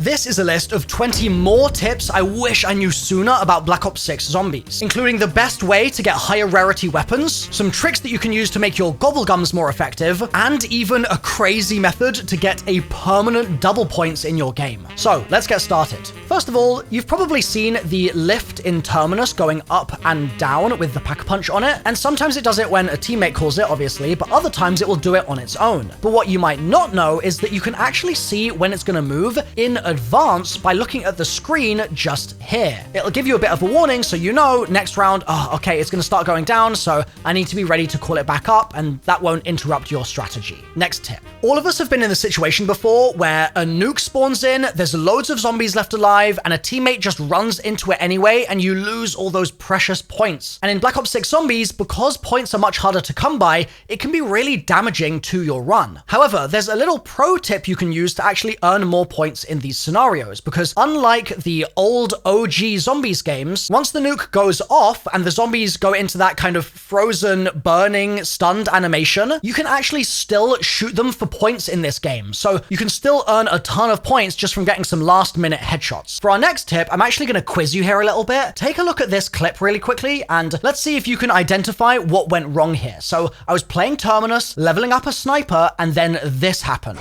This is a list of 20 more tips I wish I knew sooner about Black Ops 6 Zombies, including the best way to get higher rarity weapons, some tricks that you can use to make your GobbleGums more effective, and even a crazy method to get a permanent double points in your game. So let's get started. First of all, you've probably seen the lift in Terminus going up and down with the Pack-a-Punch on it, and sometimes it does it when a teammate calls it, obviously, but other times it will do it on its own. But what you might not know is that you can actually see when it's going to move in advance by looking at the screen just here. It'll give you a bit of a warning so you know next round, oh, okay, it's going to start going down, so I need to be ready to call it back up, and that won't interrupt your strategy. Next tip. All of us have been in the situation before where a nuke spawns in, there's loads of zombies left alive, and a teammate just runs into it anyway, and you lose all those precious points. And in Black Ops 6 Zombies, because points are much harder to come by, it can be really damaging to your run. However, there's a little pro tip you can use to actually earn more points in these scenarios, because unlike the old OG Zombies games, once the nuke goes off and the zombies go into that kind of frozen, burning, stunned animation, you can actually still shoot them for points in this game. So you can still earn a ton of points just from getting some last-minute headshots. For our next tip, I'm actually going to quiz you here a little bit. Take a look at this clip really quickly, and let's see if you can identify what went wrong here. So I was playing Terminus, leveling up a sniper, and then this happened.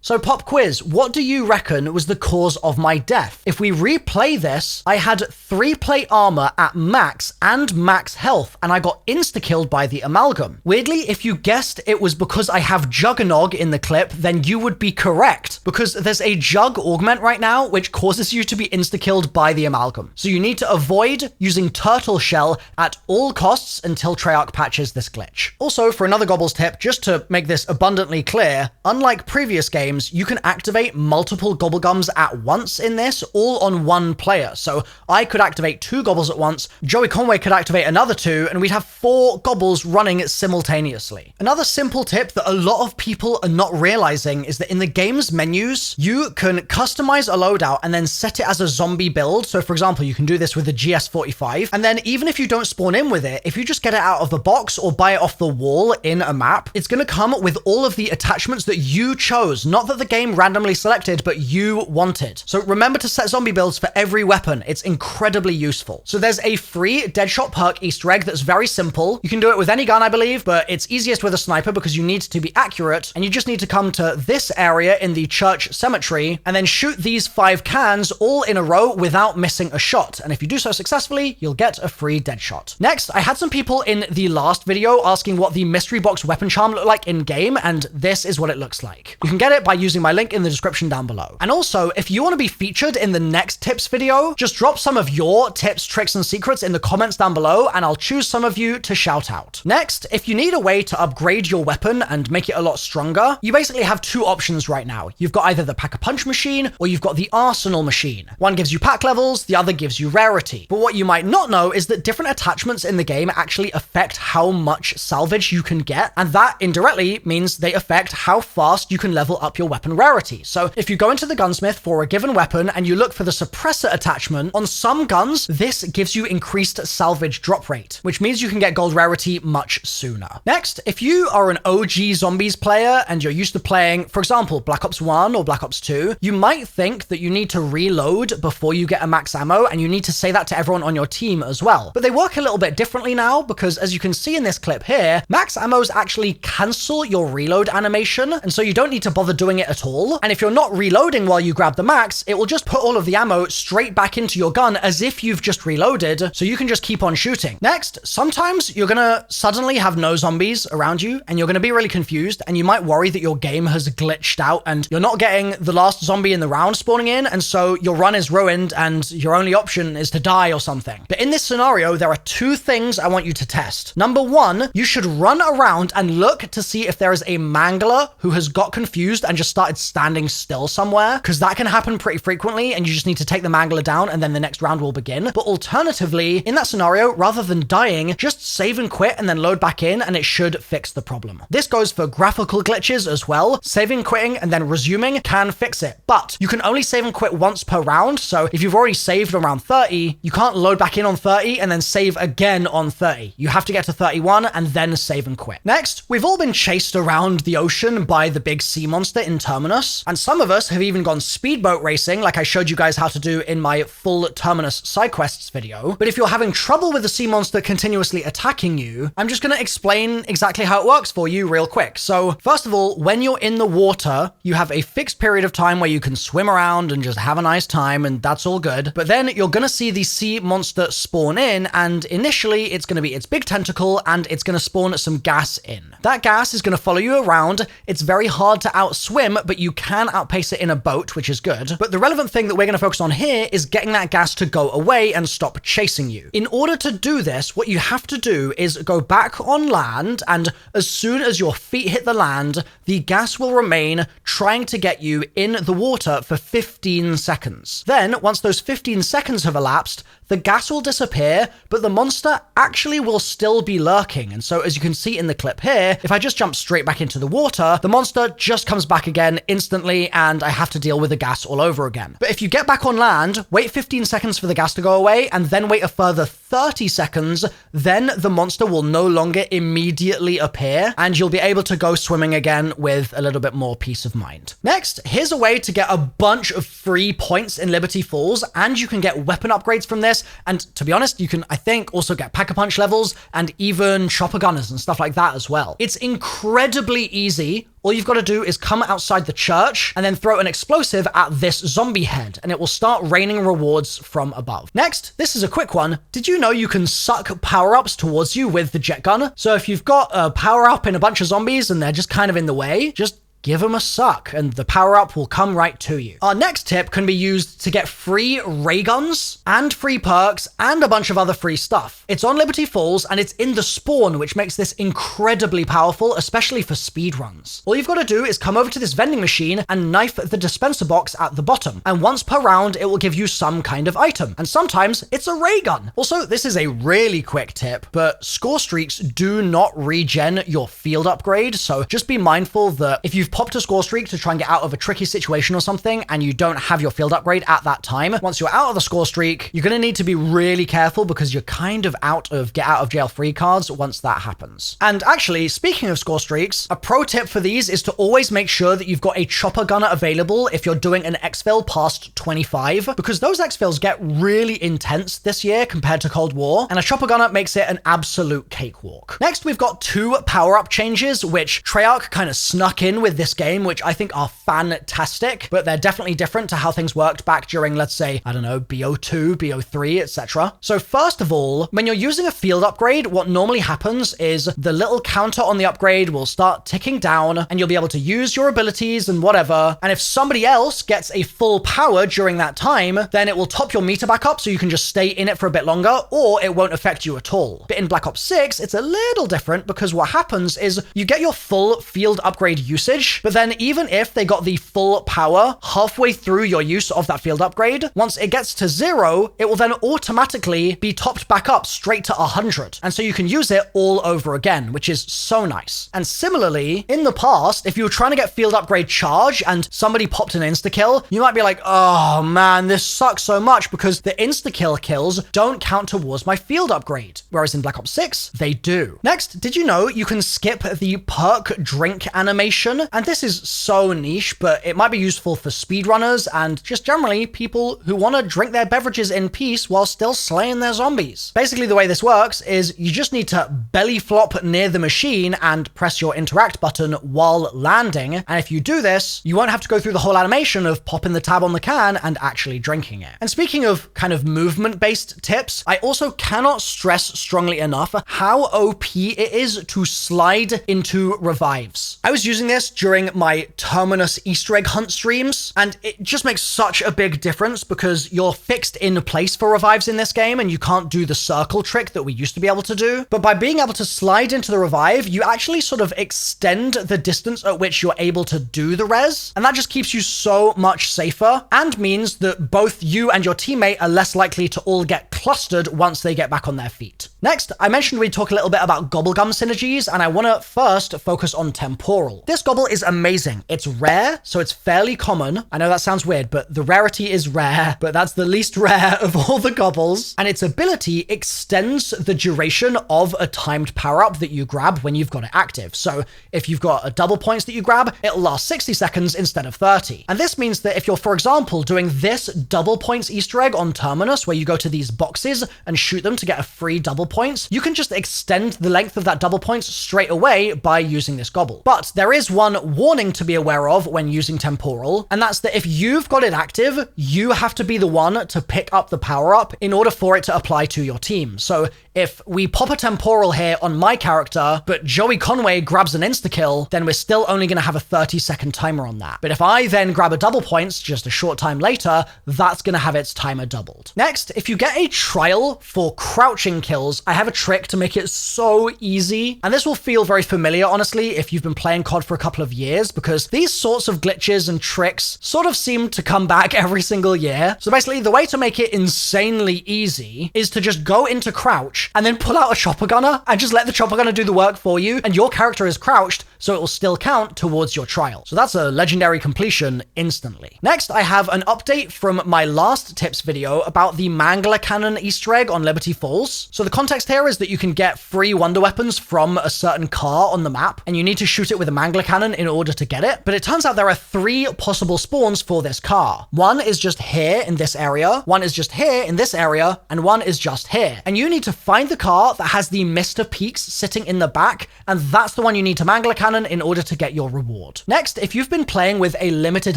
So pop quiz, what do you reckon was the cause of my death? If we replay this, I had 3 plate armor at max and max health, and I got insta-killed by the amalgam. Weirdly, if you guessed it was because I have Juggernog in the clip, then you would be correct, because there's a Jug augment right now which causes you to be insta-killed by the amalgam. So you need to avoid using Turtle Shell at all costs until Treyarch patches this glitch. Also, for another Gobbles tip, just to make this abundantly clear, unlike previous games, you can activate multiple GobbleGums at once in this, all on one player. So I could activate 2 Gobbles at once, Joey Conway could activate another 2, and we'd have 4 Gobbles running simultaneously. Another simple tip that a lot of people are not realizing is that in the game's menus, you can customize a loadout and then set it as a zombie build. So for example, you can do this with the GS45, and then even if you don't spawn in with it, if you just get it out of the box or buy it off the wall in a map, it's going to come with all of the attachments that you chose, not that the game randomly selected, but you wanted. So remember to set zombie builds for every weapon. It's incredibly useful. So there's a free Deadshot perk Easter egg that's very simple. You can do it with any gun, I believe, but it's easiest with a sniper because you need to be accurate, and you just need to come to this area in the church cemetery and then shoot these 5 cans all in a row without missing a shot. And if you do so successfully, you'll get a free Deadshot. Next, I had some people in the last video asking what the mystery box weapon charm looked like in game, and this is what it looks like. You can get it by using my link in the description down below. And also, if you want to be featured in the next tips video, just drop some of your tips, tricks, and secrets in the comments down below, and I'll choose some of you to shout out. Next, if you need a way to upgrade your weapon and make it a lot stronger, you basically have 2 options right now. You've got either the Pack-a-Punch machine, or you've got the Arsenal machine. One gives you pack levels, the other gives you rarity. But what you might not know is that different attachments in the game actually affect how much salvage you can get, and that indirectly means they affect how fast you can level up your weapon rarity. So if you go into the gunsmith for a given weapon and you look for the suppressor attachment, on some guns, this gives you increased salvage drop rate, which means you can get gold rarity much sooner. Next, if you are an OG Zombies player and you're used to playing, for example, Black Ops 1 or Black Ops 2, you might think that you need to reload before you get a max ammo, and you need to say that to everyone on your team as well. But they work a little bit differently now, because as you can see in this clip here, max ammos actually cancel your reload animation, and so you don't need to bother doing it at all. And if you're not reloading while you grab the max, it will just put all of the ammo straight back into your gun as if you've just reloaded, so you can just keep on shooting. Next, sometimes you're gonna suddenly have no zombies around you, and you're gonna be really confused, and you might worry that your game has glitched out and you're not getting the last zombie in the round spawning in, and so your run is ruined and your only option is to die or something. But in this scenario, there are 2 things I want you to test. Number 1, you should run around and look to see if there is a Mangler who has got confused and just started standing still somewhere, because that can happen pretty frequently, and you just need to take the Mangler down and then the next round will begin. But alternatively, in that scenario, rather than dying, just save and quit and then load back in, and it should fix the problem. This goes for graphical glitches as well. Saving, quitting, and then resuming can fix it, but you can only save and quit once per round. So if you've already saved around 30, you can't load back in on 30 and then save again on 30. You have to get to 31 and then save and quit. Next, we've all been chased around the ocean by the big sea monster in Terminus, and some of us have even gone speedboat racing like I showed you guys how to do in my full Terminus side quests video. But if you're having trouble with the sea monster continuously attacking you, I'm just going to explain exactly how it works for you real quick. So first of all, when you're in the water, you have a fixed period of time where you can swim around and just have a nice time, and that's all good. But then you're going to see the sea monster spawn in, and initially it's going to be its big tentacle, and it's going to spawn some gas in. That gas is going to follow you around. It's very hard to outswim, but you can outpace it in a boat, which is good. But the relevant thing that we're going to focus on here is getting that gas to go away and stop chasing you. In order to do this, what you have to do is go back on land, and as soon as your feet hit the land, the gas will remain trying to get you in the water for 15 seconds. Then, once those 15 seconds have elapsed, the gas will disappear, but the monster actually will still be lurking. And so as you can see in the clip here, if I just jump straight back into the water, the monster just comes back again instantly, and I have to deal with the gas all over again. But if you get back on land, wait 15 seconds for the gas to go away, and then wait a further 30 seconds, then the monster will no longer immediately appear, and you'll be able to go swimming again with a little bit more peace of mind. Next, here's a way to get a bunch of free points in Liberty Falls, and you can get weapon upgrades from this. And to be honest, you can, I think, also get Pack-a-Punch levels and even chopper gunners and stuff like that as well. It's incredibly easy. All you've got to do is come outside the church and then throw an explosive at this zombie head, and it will start raining rewards from above. Next, this is a quick one. Did you know you can suck power-ups towards you with the jet gun? So if you've got a power-up in a bunch of zombies and they're just kind of in the way, just give them a suck and the power-up will come right to you. Our next tip can be used to get free ray guns and free perks and a bunch of other free stuff. It's on Liberty Falls and it's in the spawn, which makes this incredibly powerful, especially for speed runs. All you've got to do is come over to this vending machine and knife the dispenser box at the bottom. And once per round, it will give you some kind of item. And sometimes it's a ray gun. Also, this is a really quick tip, but Scorestreaks do not regen your field upgrade. So just be mindful that if you've popped a Scorestreak to try and get out of a tricky situation or something, and you don't have your field upgrade at that time, once you're out of the Scorestreak, you're going to need to be really careful because you're kind of out of get out of jail free cards once that happens. And actually, speaking of Scorestreaks, a pro tip for these is to always make sure that you've got a chopper gunner available if you're doing an exfil past 25, because those exfils get really intense this year compared to Cold War, and a chopper gunner makes it an absolute cakewalk. Next, we've got 2 power-up changes, which Treyarch kind of snuck in with this game, which I think are fantastic, but they're definitely different to how things worked back during, let's say, I don't know, BO2, BO3, etc. So first of all, when you're using a field upgrade, what normally happens is the little counter on the upgrade will start ticking down, and you'll be able to use your abilities and whatever, and if somebody else gets a full power during that time, then it will top your meter back up so you can just stay in it for a bit longer, or it won't affect you at all. But in Black Ops 6, it's a little different because what happens is you get your full field upgrade usage, but then even if they got the full power halfway through your use of that field upgrade, once it gets to 0, it will then automatically be topped back up straight to 100. And so you can use it all over again, which is so nice. And similarly, in the past, if you were trying to get field upgrade charge and somebody popped an insta-kill, you might be like, oh man, this sucks so much because the insta-kill kills don't count towards my field upgrade. Whereas in Black Ops 6, they do. Next, did you know you can skip the perk drink animation? And this is so niche, but it might be useful for speedrunners and just generally people who want to drink their beverages in peace while still slaying their zombies. Basically, the way this works is you just need to belly flop near the machine and press your interact button while landing. And if you do this, you won't have to go through the whole animation of popping the tab on the can and actually drinking it. And speaking of kind of movement-based tips, I also cannot stress strongly enough how OP it is to slide into revives. I was using this during my Terminus Easter egg hunt streams, and it just makes such a big difference because you're fixed in place for revives in this game and you can't do the circle trick that we used to be able to do. But by being able to slide into the revive, you actually sort of extend the distance at which you're able to do the res, and that just keeps you so much safer and means that both you and your teammate are less likely to all get clustered once they get back on their feet. Next, I mentioned we'd talk a little bit about GobbleGum synergies, and I want to first focus on temporal. This gobble is amazing. It's rare, so it's fairly common. I know that sounds weird, but the rarity is rare, but that's the least rare of all the gobbles. And its ability extends the duration of a timed power-up that you grab when you've got it active. So if you've got a double points that you grab, it'll last 60 seconds instead of 30. And this means that if you're, for example, doing this double points Easter egg on Terminus, where you go to these boxes and shoot them to get a free double points, you can just extend the length of that double points straight away by using this gobble. But there is one warning to be aware of when using temporal, and that's that if you've got it active, you have to be the one to pick up the power-up in order for it to apply to your team. So if we pop a temporal here on my character, but Joey Conway grabs an insta-kill, then we're still only going to have a 30-second timer on that. But if I then grab a double points just a short time later, that's going to have its timer doubled. Next, if you get a trial for crouching kills, I have a trick to make it so easy. And this will feel very familiar, honestly, if you've been playing COD for a couple of years, because these sorts of glitches and tricks sort of seem to come back every single year. So basically, the way to make it insanely easy is to just go into crouch and then pull out a chopper gunner and just let the chopper gunner do the work for you, and your character is crouched, so it will still count towards your trial. So that's a legendary completion instantly. Next, I have an update from my last tips video about the Mangler Cannon Easter egg on Liberty Falls. So the context here is that you can get free wonder weapons from a certain car on the map, and you need to shoot it with a Mangler Cannon in order to get it. But it turns out there are 3 possible spawns for this car. One is just here in this area, one is just here in this area, and one is just here. And you need to find the car that has the Mr. Peaks sitting in the back, and that's the one you need to Mangler Cannon in order to get your reward. Next, if you've been playing with a limited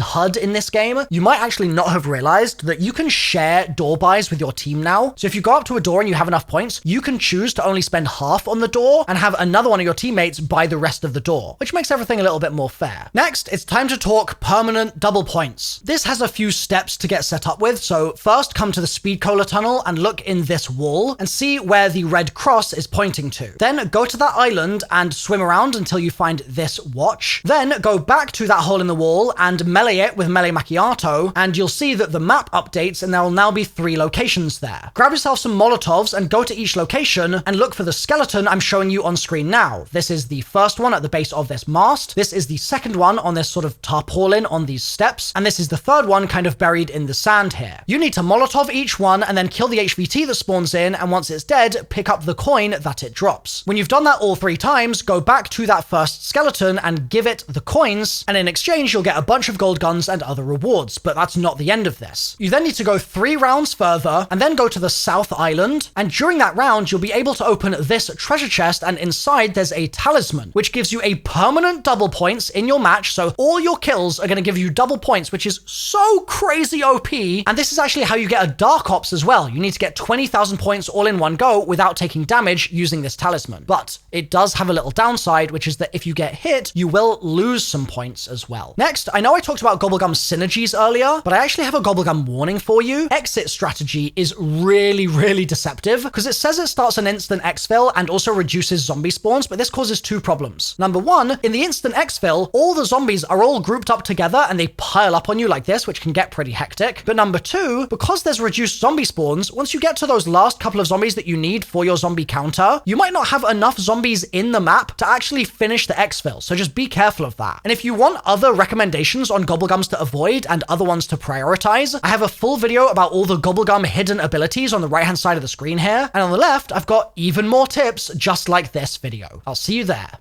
HUD in this game, you might actually not have realized that you can share door buys with your team now. So if you go up to a door and you have enough points, you can choose to only spend half on the door and have another one of your teammates buy the rest of the door, which makes everything a little bit more fair. Next, it's time to talk permanent double points. This has a few steps to get set up with. So first, come to the speed cola tunnel and look in this wall and see where the red cross is pointing to. Then go to that island and swim around until you find this watch. Then go back to that hole in the wall and melee it with melee macchiato, and you'll see that the map updates and there will now be 3 locations there. Grab yourself some Molotovs and go to each location and look for the skeleton I'm showing you on screen now. This is the first one at the base of this mast. This is the second one on this sort of tarpaulin on these steps. And this is the third one kind of buried in the sand here. You need to Molotov each one and then kill the HVT that spawns in, and once it's dead, pick up the coin that it drops. When you've done that all 3 times, go back to that first skeleton and give it the coins, and in exchange you'll get a bunch of gold guns and other rewards, but that's not the end of this. You then need to go 3 rounds further and then go to the South Island, and during that round you'll be able to open this treasure chest, and inside there's a talisman, which gives you a permanent double points in your match, so all your kills are going to give you double points, which is so crazy OP, and this is actually how you get a Dark Ops as well. You need to get 20,000 points all in one go without taking damage using this talisman. But it does have a little downside, which is that if you get hit, you will lose some points as well. Next, I know I talked about GobbleGum synergies earlier, but I actually have a GobbleGum warning for you. Exit strategy is really deceptive, because it says it starts an instant exfil and also reduces zombie spawns, but this causes 2 problems. Number 1, in the instant exfil, all the zombies are all grouped up together and they pile up on you like this, which can get pretty hectic. But number 2, because there's reduced zombie spawns, once you get to those last couple of zombies that you need for your zombie counter, you might not have enough zombies in the map to actually finish the exfil, so just be careful of that. And if you want other recommendations on GobbleGums to avoid and other ones to prioritize, I have a full video about all the GobbleGum hidden abilities on the right hand side of the screen here, and on the left I've got even more tips just like this video. I'll see you there.